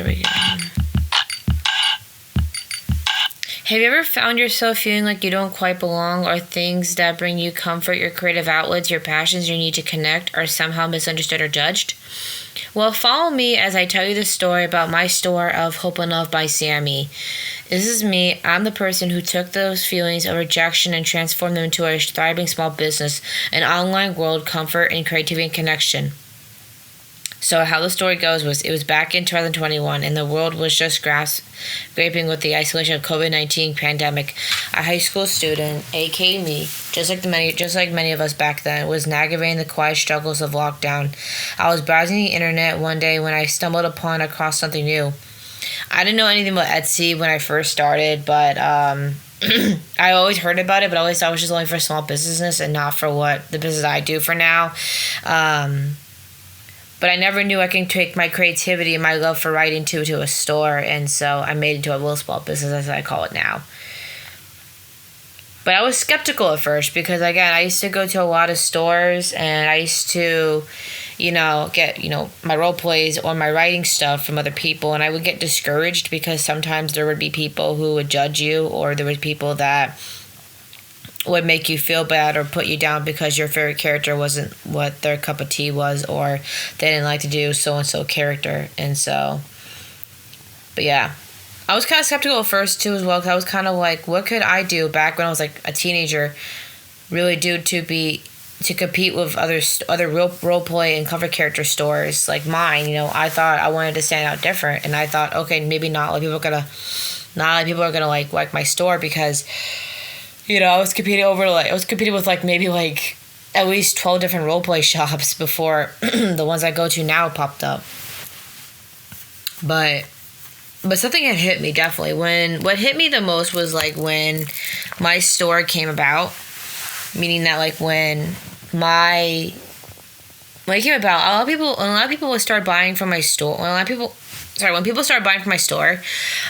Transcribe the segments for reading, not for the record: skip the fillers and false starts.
we go. Have you ever found yourself feeling like you don't quite belong, or things that bring you comfort, your creative outlets, your passions, your need to connect, are somehow misunderstood or judged? Well, follow me as I tell you the story about my store of Hope and Love by Sammy. This is me. I'm the person who took those feelings of rejection and transformed them into a thriving small business, an online world, comfort, and creativity and connection. So how the story goes was, it was back in 2021, and the world was just grappling with the isolation of COVID-19 pandemic. A high school student, aka me, just like many of us back then, was navigating the quiet struggles of lockdown. I was browsing the internet one day when I stumbled across something new. I didn't know anything about Etsy when I first started, but I always heard about it, but I always thought it was just only for small businesses and not for what the business I do for now. But I never knew I can take my creativity and my love for writing to a store, and so I made it into a little small business, as I call it now. But I was skeptical at first because, again, I used to go to a lot of stores, and I used to, get, my role plays or my writing stuff from other people, and I would get discouraged because sometimes there would be people who would judge you, or there was people that would make you feel bad or put you down because your favorite character wasn't what their cup of tea was, or they didn't like to do so-and-so character. And so, but yeah, I was kind of skeptical at first too as well, because I was kind of like, what could I do back when I was like a teenager really do to compete with other role play and cover character stores like mine. I thought I wanted to stand out different, and I thought, okay, maybe not a lot of people are gonna like my store, because I was competing with maybe at least 12 different roleplay shops before the ones I go to now popped up. But something had hit me, definitely. What hit me the most was when my store came about, meaning that when it came about, a lot of people would start buying from my store. When people started buying from my store,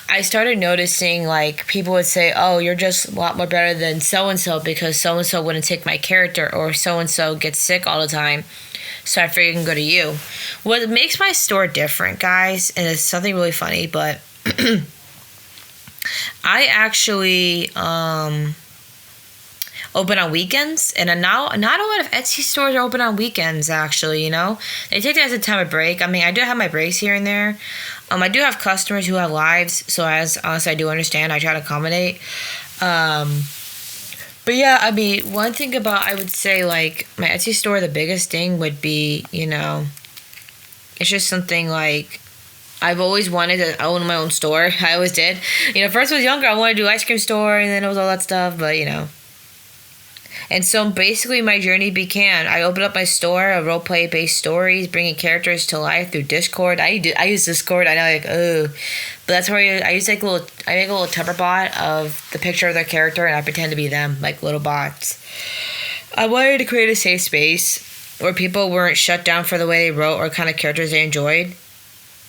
I started noticing people would say, oh, you're just a lot more better than so-and-so because so-and-so wouldn't take my character, or so-and-so gets sick all the time, so I figured I can go to you. What makes my store different, guys, and it's something really funny, but I actually open on weekends, and not a lot of Etsy stores are open on weekends, actually. They take that as a time of break. I mean, I do have my breaks here and there. I do have customers who have lives, so as honestly I do understand, I try to accommodate. But yeah, I mean, one thing I would say, my Etsy store, the biggest thing would be, it's just something I've always wanted to own my own store. I always did. First I was younger, I wanted to do ice cream store, and then it was all that stuff, but And so basically my journey began. I opened up my store of roleplay based stories, bringing characters to life through Discord. I use Discord. I know, but that's where I make a little Tupper bot of the picture of their character, and I pretend to be them, like little bots. I wanted to create a safe space where people weren't shut down for the way they wrote or kind of characters they enjoyed.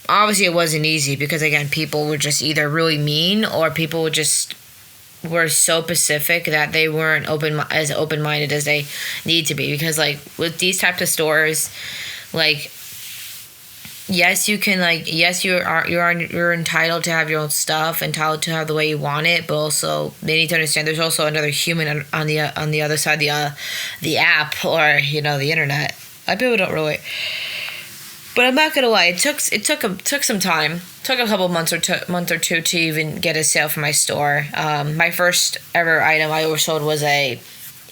Obviously, it wasn't easy because, again, people were just either really mean, or people were so specific that they weren't as open-minded as they need to be. Because with these types of stores, yes, you can you're entitled to have your own stuff, entitled to have the way you want it, but also they need to understand there's also another human on the other side of the app, or the internet. People don't really. But I'm not gonna lie, it took some time. Took a couple month or two to even get a sale for my store. My first ever item I oversold was a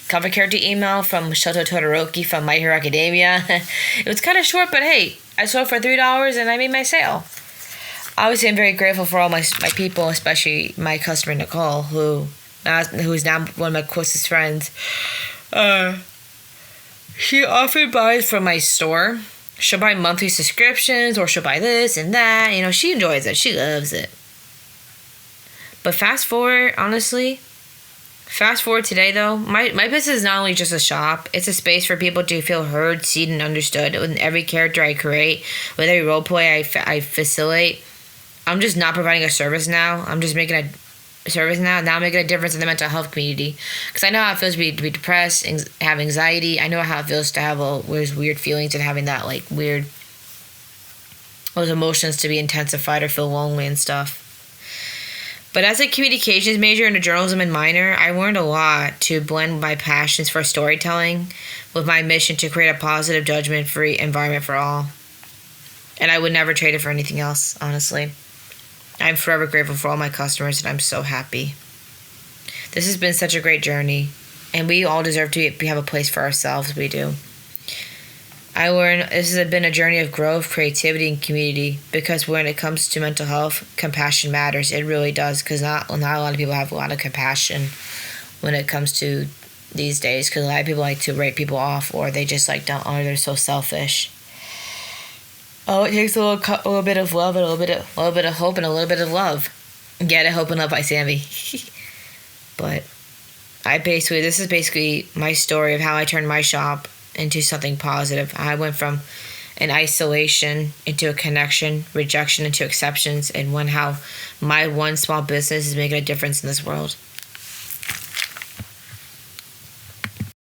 cover character email from Shoto Todoroki from My Hero Academia. It was kind of short, but hey, I sold for $3 and I made my sale. Obviously, I'm very grateful for all my people, especially my customer Nicole, who is now one of my closest friends. She often buys from my store. She'll buy monthly subscriptions, or she'll buy this and that. She enjoys it. She loves it. But fast forward today, though, my business is not only just a shop. It's a space for people to feel heard, seen, and understood. With every character I create, with every roleplay I facilitate, I'm just not providing a service now. I'm just making a service now. Now I'm making a difference in the mental health community. Because I know how it feels to be depressed, have anxiety. I know how it feels to have those weird feelings and having that weird those emotions to be intensified or feel lonely and stuff. But as a communications major and a journalism minor, I learned a lot to blend my passions for storytelling with my mission to create a positive, judgment-free environment for all. And I would never trade it for anything else, honestly. I'm forever grateful for all my customers, and I'm so happy. This has been such a great journey, and we all deserve to have a place for ourselves. We do. I learned this has been a journey of growth, creativity, and community, because when it comes to mental health, compassion matters. It really does, because not a lot of people have a lot of compassion when it comes to these days, because a lot of people like to write people off, or they just like don't, or they're so selfish. Oh, it takes a little bit of love, and a little bit of hope, and a little bit of love. Get it, Hope and Love by Sammy. But this is basically my story of how I turned my shop into something positive. I went from an isolation into a connection, rejection into acceptance, and how my one small business is making a difference in this world.